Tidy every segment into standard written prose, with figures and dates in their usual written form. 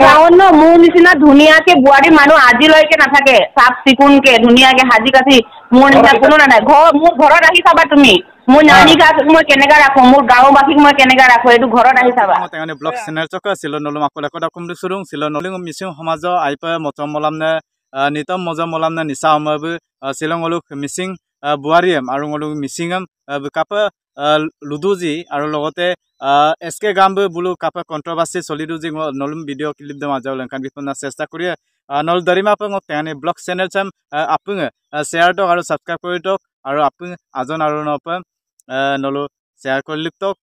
গাঁৱত ন মোৰ নিচিনা ধুনীয়াকে বোৱাৰী মানুহ আজিলৈকে নাথাকে চাফ চিকুণকে ধুনীয়াকে সাজি কাচি মোৰ নিচিনা কোনো নাই মোৰ ঘৰত আহি চাবা তুমি মোৰ নানী গাক মই কেনেকা ৰাখো মোৰ গাঁওবাসীক মই কেনেকা ৰাখো এইটো ঘৰত আহি চাবা তেনে ব্লগ চেনেল চকা ছিল নলুম আকল একদা কম সুৰুং ছিল নলিং মিছিং সমাজ আইপা মতম মলামনে নিতম মজম মলামনে নিচা আমাবো শিলং অলুক মিছিং বুৱাৰিয়াম আৰু অলুক মিছিংম কাপা লুডুজি আৰু লগতে এসকে গামবো বুলু কাপা কন্ট্ৰোভাৰ্সি সলিডুজি নলুম ভিডিও ক্লিপ দম আজাও লেনকান বিপনা চেষ্টা কৰি নল দৰিমা পং তেনে ব্লগ চেনেল চাম আপুং শেয়াৰ টক আৰু সাবস্ক্ৰাইব কৰি টক আৰু আপুং আজন আৰু নপ নলু শেয়াৰ কৰি লিপটক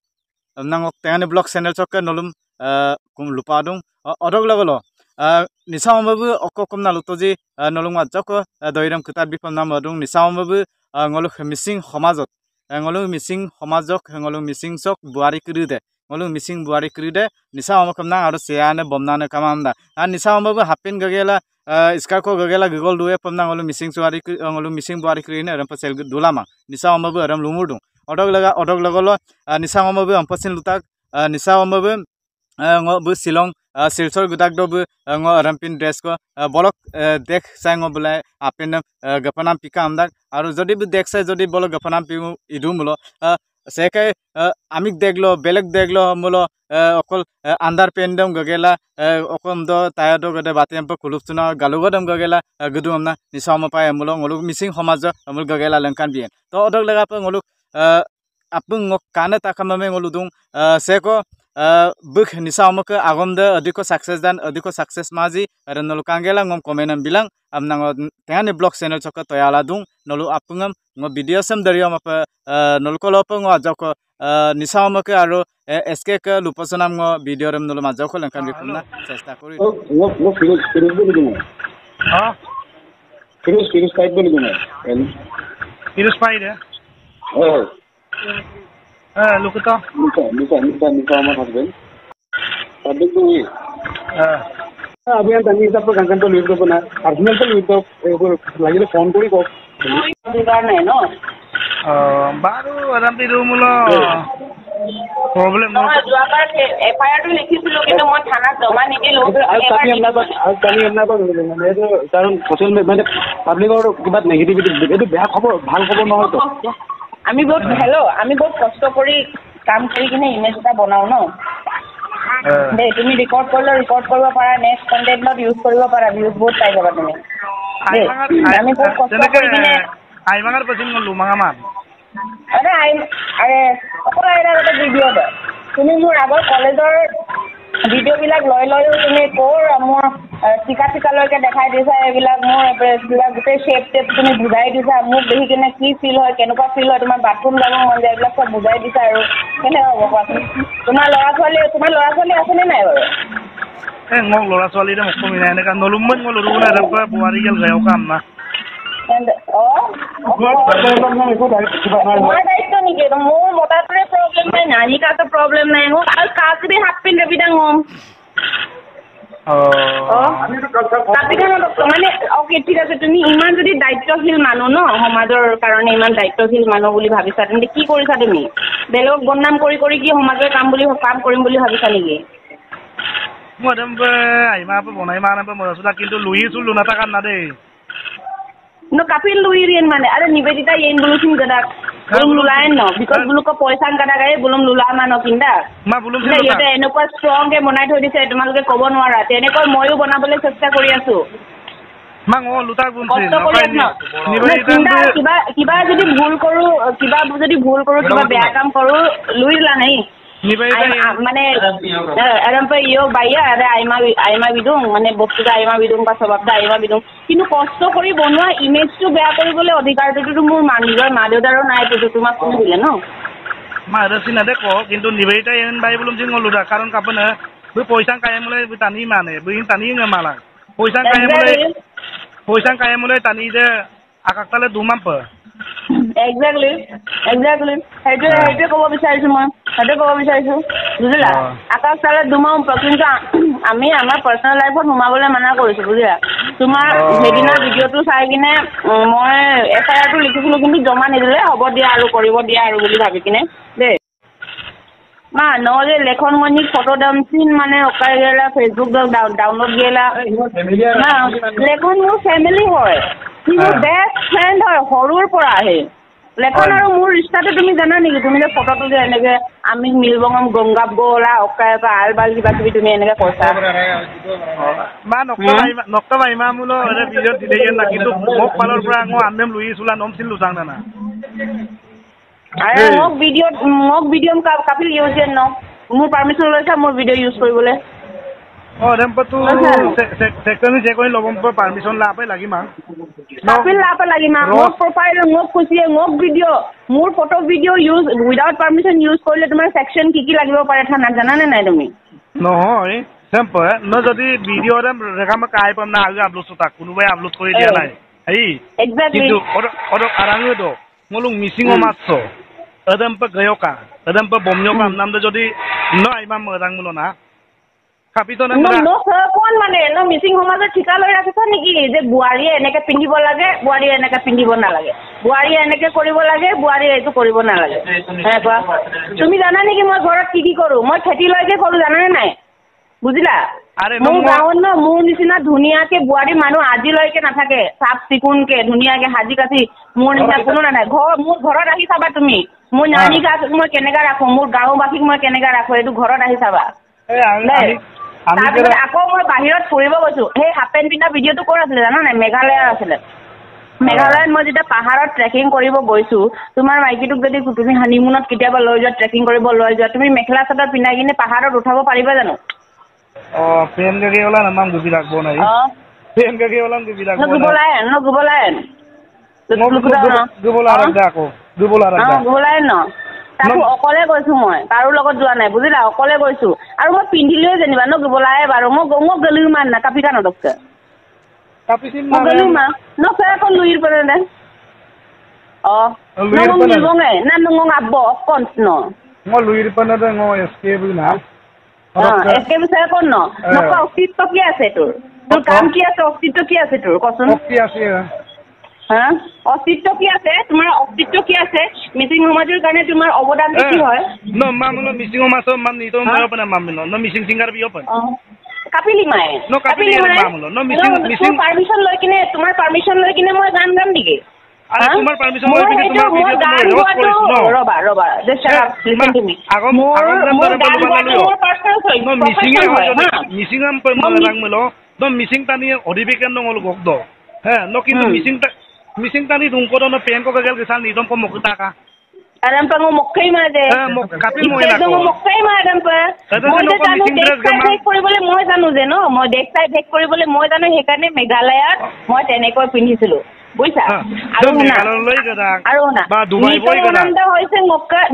নাঙক তেনে ব্লগ চেনেল চক নলুম কুম লুপা দং অদক লগল নিচা আমাবো অককম না লুতজি নলুম আজক দইরাম কিতাব বিপনা মদং নিচা আমাবো ngoluk মিসিং সমাজত ngoluk মিসিং সমাজক ngoluk মিসিং চক বুৱাৰী কৰি দে ngoluk মিসিং বুৱাৰী কৰি দে নিচা আমকম না আৰু সেয়ানে বমনানে কামামদা আৰু নিচা আমাবো হাপিন গগেলা স্কাৰকো গগেলা গগল দুয়ে পমনা ngoluk মিসিং সুৱাৰী ngoluk মিসিং বুৱাৰী কৰি নে ৰম পছেল দুলামা নিচা আমাবো ৰম লুমুৰদং অদক লগল নিচা আমাবো আমপছিন লুতাক নিচা আমাবো বু শিলং শিলচৰ গুদাক দবু ৰমপিন ড্ৰেস को বলক দেখ চাইং বলে আপিন গপনাম পিকা আমদাক আৰু যদি দেখ চাই যদি বল গপনাম পিউ ইদু মুলো সেকে আমিক দেখলো বেলেগ দেখলো মুলো অকল আন্ডার পেন্ডম গগেলা অকম দ তায়াদো গদে বাতিম প কুলুপচুনা গালুগদম গগেলা গদু আমনা নিসাম পায় মুলো ngoluk মিসিং সমাজ মুল গগেলা লংকান বিয়েন তো অদক লগা প ngoluk আপুং কানে তাকামে ngoludung seko buk nisa amok agomde adiko success dan adiko success maji nolu kangela ngom komenam bilang amnang tengani blog channel chok toyala dung nolu apungam ngo video sam dariam apa nolu kolop ngo ajok nisa amok aro sk ke lupasanam ngo video ram nolu majok lengkan bipuna chesta kori ngo firuz bolu dung ha firuz fight bolu dung firuz fight oh look at that. Luka আমার husband তাদের তো আমি আমি সব কাঙ্কান তো live করব না personal তো লিভ লাগিলে ফোন করি কক দরকার নাই ন বারো আরামটি রুমলো প্রবলেম ন যোৱাবাৰ এফআইআৰ টো লিখিছিলো কিন্তু মই থানাত জমা নিদিলো কালি মানে কাৰণ সোশ্যাল মানে পাব্লিকৰ কিবা নেগেটিভিটি এইটো বেয়া খবৰ ভাল খবৰ নহয় তো আমি বহুত কষ্ট কৰি কাম কৰি কিনে ইমেজ এটা বনাও ন দেই তুমি ৰেকৰ্ড কৰিব পাৰা নেক্সট কন্টেন্টত ইউজ কৰিব পাৰা ভিউজ বহুত পাই যাবা তুমি আমি বহুত কষ্ট কৰি কিনে আইমাঙৰ পছিন গলো মাঙামান আৰে অকল এটা ভিডিঅ' দে তুমি মোৰ আগৰ কলেজৰ ভিডিঅ' বিলাক লৈ তুমি কৰ মোৰ টিকালৈকে দেখাই দিছা এইবিলাক মোৰ গোটেই শ্বেপ তুমি বুজাই দিছা মোক দেখি কিনে কি ফিল হয় কেনেকুৱা ফিল হয় তোমাৰ বাথৰুম যাব মন যায় এইবিলাক চব বুজাই দিছা আৰু কেনেকুৱা হ'ব কোৱাচোন তোমাৰ ল'ৰা ছোৱালী আছেনে নাই বাৰু মোক ল'ৰা ছোৱালীৰে মোক কমি নাই এনেকা নলুমন মই লৰু না ৰবা বুৱাৰী গেল গায়ক কাম না দায়িত্ব নেকি মোৰ মতাটোৰে প্ৰব্লেম নাই নানী কাটো প্ৰব্লেম নাই মোক আৰু কাকৰি হাত পিন ৰবি দাং মানে অকে ঠিক আছে তুমি ইমান যদি দায়িত্বশীল মানুহ ন সমাজৰ কাৰণে ইমান দায়িত্বশীল মানুহ বুলি ভাবিছা তেন্তে কি কৰিছা তুমি বেলেগক বদনাম কৰি কি সমাজৰ কাম কৰিম বুলি ভাবিছা নেকি মই আইমা বনাই মানে মৰছলা কিন্তু লুইছো লুনাটা কান না দেই no kapil luirin mane are nivedita yen bulusin gadak bulum lulain no because buluko poisa gada gae bulum lulama no kinda ma bulum ete enoko strong ke monai thoi dise tumalke kobo nwara teneko moyo banabole chesta kori asu ma ngo luta gunsi nivedita kiba jodi bhul koru kiba beya kam koru luirla nahi মানে আরামপে ইয়ো বাইয়া আরে আইমা বিদুং মানে বস্তুটা আইমা বিদুং বা স্বভাৱটা আইমা বিদুং কিন্তু কষ্ট কৰি বনোৱা ইমেজটো বেয়া কৰিবলৈ অধিকাৰটো মোৰ নিজৰ মা দেউতাৰো নাই কিন্তু তোমাক কোনে দিলে ন মা ৰসি না দেখো কিন্তু নিবেইতা এন বাই বলুম জিং লুদা কাৰণ কাপনে বই পয়সা কায়েমলে টানি মানে বই টানি মালা পয়সা কায়েমলে টানি যে আকাকতালে দুমাম প Exactly. সেইটো ক'ব বিচাৰিছো বুজিলা আকাশ চালে দুমাও কিন্তু আমি আমাৰ পাৰ্সোনাল লাইফত সোমাবলৈ মানা কৰিছো বুজিলা তোমাৰ হেদিনা ভিডিঅ'টো চাই কিনে মই এফআইআৰটো লিখিছিলো কিন্তু জমা নিদিলে হ'ব দিয়া আৰু কৰিব দিয়া আৰু বুলি ভাবি কিনে দেই Ma, no, the lecon money photo dancing, money, okay, Facebook download gela. Ma, lecon no family hoy. He was best friend or horror for a lecon or more started to me than any to me the photo to the nigga. I mean, Milbong, Gongab Gola, okay, Albal, but to me in a cosa. Man, Noctava Mamulo, and a video today, like you walk Palo Brango, and then Luis Ulan Omsin Luzana. I mock video couple use no. More permission more video use for you. Oh, then but to second check on Logom for permission lap like him. Couple lap like him. More profile, more pussy, more video, more photo video use without permission use for let my section kiki like your parathan and enemy. No, simple. No, the video them Rakama Kai from now upload to Takuba upload for it. Exactly. Or Arangudo. Molung missing o maso. Adam pa gayoka. Adam pa bomyo pa namda jodi no imam orang mulo na. Kapito na no sir kon mane no missing o maso thika loi rakhisa niki je buari eneke pindibo lage buari eneke pindibo na lage. Buari eneke koribo lage buari etu koribo na lage. He kwa tumi jana niki moi ghorat ki koru moi kheti loi je koru jana ne nai বুজিলা মোৰ গাঁৱত ন মোৰ নিচিনা ধুনীয়াকে বোৱাৰী মানুহ আজিলৈকে নাথাকে সাপ চিকুনকে ধুনীয়াকে হাজি কাছি মোৰ নিচিনা কোনো নাই মোৰ ঘৰত আহি চাবা তুমি মোৰ নানী গাক মই কেনেকা ৰাখো মোৰ গাঁওবাসীক মই কেনেকা ৰাখো এইটো ঘৰত আহি চাবা আকৌ মই বাহিৰত ফুৰিব গৈছো সেই হাফ পেণ্ট পিন্ধা ভিডিঅ'টো ক'ত আছিলে জানা নাই মেঘালয়ত আছিলে মেঘালয়ত মই যেতিয়া পাহাৰত ট্ৰেকিং কৰিব গৈছো তোমাৰ মাইকীটোক যদি তুমি হানিমুনত কেতিয়াবা লৈ যোৱা ট্ৰেকিং কৰিব লৈ যোৱা তুমি মেখেলা চাদৰ পিন্ধাই কিনে পাহাৰত উঠাব পাৰিবা জানো पेन के वाला ना माम गुबी लागबो नाही पेन के वाला गुबी लागबो no gubolayan गुबोला राखो gubolayan no তাকো অকলে গৈছো মই কাৰো লগত যোৱা নাই বুজিলা অকলে গৈছো আৰু মই পিন্ধিলেও জানিবা ন গুবলায়ে বাৰু মই গলু মান না কাপিটা নদকছে কাপিছিন না গলু মা ন ফেৰ কোন লুইৰ পৰে না no ngongay na ngong abbo kons no mo lুইৰ পৰে না ngো escape না escape সে কোন ন নক অস্তিত্ব কি আছে তোৰ তোৰ কাম কি আছে অস্তিত্ব কি আছে তোৰ কচোন কি আছে হ্যাঁ অস্তিত্ব কি আছে তোমাৰ অস্তিত্ব কি আছে মিটিং সমাজৰ কাৰণে তোমাৰ অৱদান কি হয় ন মামলো মিটিং সমাজ মান নিতো মই পনা মামলো ন meeting singer be open কাপিলি my no কাপিলি মামলো no meeting permission লৈ কিনে তোমাৰ পাৰমিশন লৈ কিনে মই গান গাম নেকি আৰে তোমাৰ পাৰমিশন লৈ কিনে তোমাৰ ভিডিও তুমি ৰোজ কৰিছ ন ৰবা just listen to me Agom no meeting আম ৰাংমলো ন মিটিং তানি অধিবেশন নল গগদ হ্যাঁ ন কিন্তু মিটিং তানি দুংকো ন পেন কো গেল গেছাল নিদম কো মকতাকা adam pa mo mokkay ma de kapil mo ina ko mokkay ma adam pa মই কৰিবলে মই জানো যে ন মই দেখ চাই ভেক কৰিবলে মই জানো হেকাৰণে মেঘালয়ত মই তেনেকৈ পিন্ধিছিলো বুইছা আৰু না বা দুবাই বই গদা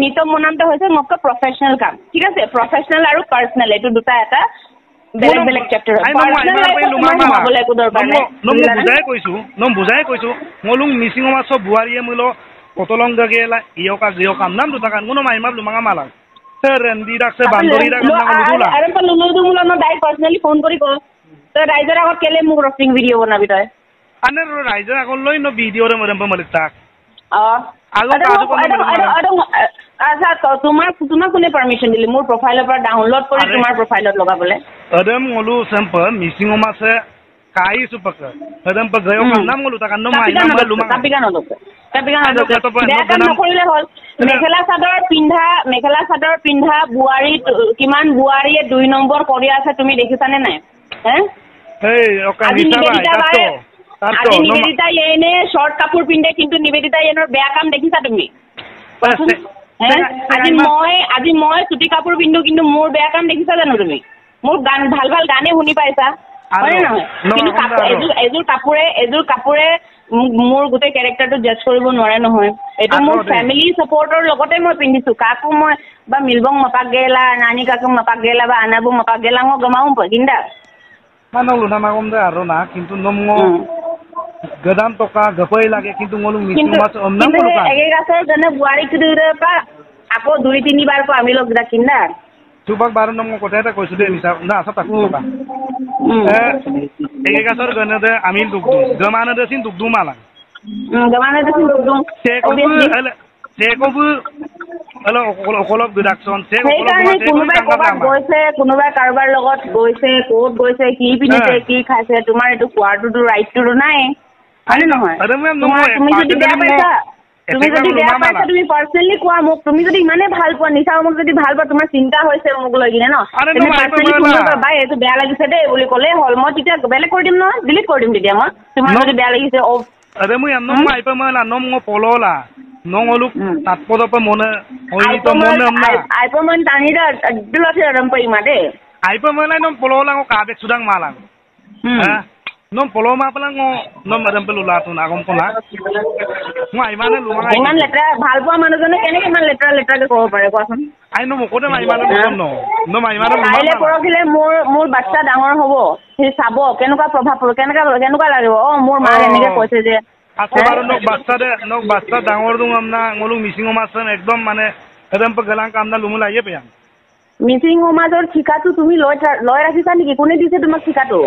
নিতম মনামটা হৈছে মক্কা প্ৰফেশনাল কাম ঠিক আছে প্ৰফেশনাল আৰু পাৰ্সোনাল এটো দুটা এটা বেলেগ চেপ্টাৰ বুজাই কৈছো মলুং মিচিং মাছ বুৱাৰীয়ে মলো কতলং গেলা ইয়কা জিয়কা নাম দুটা কান কোনো মাইমা লুমাঙা মালা ৰেন্দি ৰাখছে বান্দৰি ৰাখ নাম লুলা আৰে পা লুলু মুলা ন ডাই পাৰ্সোনালি ফোন কৰি ক তই ৰাইজৰ আগত কেলে মোক ৰস্টিং ভিডিও বনাবি তই আনে ৰাইজৰ আগত লৈ ন ভিডিও ৰে মৰম মলিতা আচ্ছা তোমাক কোনে পাৰমিশন দিলে মোৰ প্ৰফাইলৰ পৰা ডাউনলোড কৰি তোমাৰ প্ৰফাইলত লগাবলে আদম মলু চেম্পল মিচিং মাছে কাই সুপক আদম প গয়ো নাম মলু তা কান্ন মাই নাম লুমা কাপিকা নদক বেয়া কাম নকৰিলে হ'ল মেখেলা চাদৰ পিন্ধা বুৱাৰী কিমান বুৱাৰীয়ে 2 নম্বৰ কৰি আছে তুমি দেখিছানে নাই এই ওকা আজি নিবেদিতা এনে শৰ্ট কাপোৰ পিন্ধে কিন্তু নিবেদিতা এনৰ বেয়া কাম দেখিছা তুমি আজি মই চুটি কাপোৰ পিন্ধো কিন্তু মোৰ বেয়া কাম দেখিছা জানো তুমি মোৰ গান ভাল গানে শুনি পাইছা হয় নহয় কিন্তু এজোৰ কাপোৰে মোৰ গোটেই ক্যাৰেক্টাৰটো জাজ কৰিব নোৱাৰে নহয় এটো মোৰ ফ্যামিলি সাপোৰ্টৰ লগতে মই পিন্ধিছো কাকো মই বা মিলবং মপাক গেলা নানি কাকো মপাক গেলা বা আনাবু মপাক গেলা মই গমাও পগিন্দা মানলো না মাগম দে আৰু না কিন্তু নমঙ গদাম টকা গপই লাগে কিন্তু মলু মিচিং মাছ অমনা মলুকা এগে গাছৰ জনে বুৱাৰী কিদুৰে পা আকৌ 2-3 বাৰ কো আমি লগ ৰাখিন্দা তুবাক বাৰ নম কথা এটা কৈছো দে নিসা না আছা তাকু টকা এগে গাছৰ গনে দে আমি দুক গমানে দে সিন দুক দুমালা গমানে দে সিন দুক অলপ ডিডাকশ্যন সেইকাৰণে কোনোবাই ক'ৰবাত গৈছে কোনোবাই কাৰোবাৰ লগত গৈছে ক'ত গৈছে কি পিন্ধিছে কি খাইছে তোমাৰ এইটো কোৱাটোতো ৰাইটটোতো নাই হয়নে নহয় তুমি যদি বেয়া পাইছা তুমি পাৰ্চনেলি কোৱা মোক তুমি যদি ইমানে ভাল পোৱা নিচা মোক যদি ভাল পোৱা তোমাৰ চিন্তা হৈছে মোক লৈ কিনে ন তুমি পাৰ্চনেলি কোনোবা বাই এইটো বেয়া লাগিছে দেই বুলি ক'লে হ'ল মই তেতিয়া বেলেগ কৰি দিম নহয় ডিলিট কৰি দিম তেতিয়া মই তোমাৰ যদি বেয়া লাগিছে Ada mo yan nung maipa mo na nung mo polola nung oluk tatpo pa mo na oito mo na na aipa mo tani da dula se ram pa imade aipa mo na nung polola ko kabek sudang malang ha nung poloma pa lang nung madam pelula to na akong pula mo ay mana lumang iman letra bhal pa manujone kene iman letra ke kobo pare koason ai no mo ko na ay mana no mai mana aile porokile মোৰ বাচ্চা ডাঙৰ হ'ব হে চাব কেনেকুৱা প্ৰভাৱ পৰে কেনেকুৱা লাগিব মোৰ মা এনেকে কৈছে যে আকবাৰ nok বাচ্চা ডাঙৰ দুম আমনা ngolung মিসিং মাছন একদম মানে এদম প গলাং কামনা লুমুলা ইয়ে পেয়াং মিসিং সমাজৰ ঠিকাটো তুমি লৈ ৰাখিছা নেকি কোনে দিছে তোমাক ঠিকাটো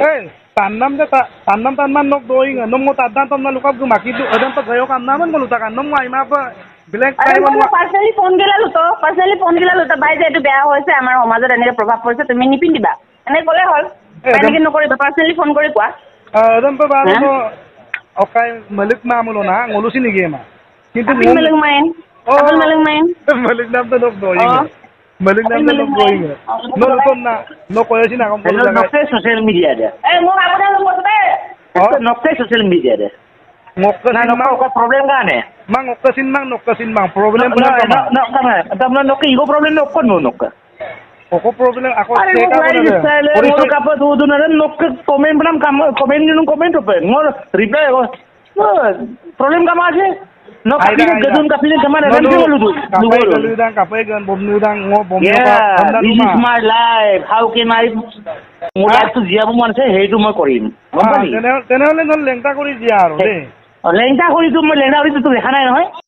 tandam nok doing nom mo tandam tom na lukab gumaki du adam pa gayo kam naman mo lutakan nom mo ay mapa black time mo personally phone gila luto bai যে এটো বেয়া হৈছে আমাৰ সমাজত এনেকে প্ৰভাৱ পৰিছে তুমি নিপিন্দিবা এনে ক'লে হ'ল এনেকে নকৰিবা personally phone কৰি কোৱা adam pa ba mo okay malik mamulo na ngolusi ni game কিন্তু malik main malik nam to nok doing Balik naman ng going. No koyasin akong pala. Nokte social media de. Mo ako na lumot ba? Nokte social media de. Ngokkasin mang ko problem ka ne. Ngokkasin mang problem pala ka. No kama. Tamna nokke ego problem nokko no nokka. Oko problem ako teka ko na. Poriso ka pa do na ren nokke comment banam comment open. Ngor reply ko. Problem ka ma আছে? No, kapiling kemana? Kapai gan bom nudang bom yeah, this is my life. How can I? Mulai tu dia bukan saya, itu mau korim. Tenang, lengta kori dia, lengta kori tu, lengta kori tu, lihat naik,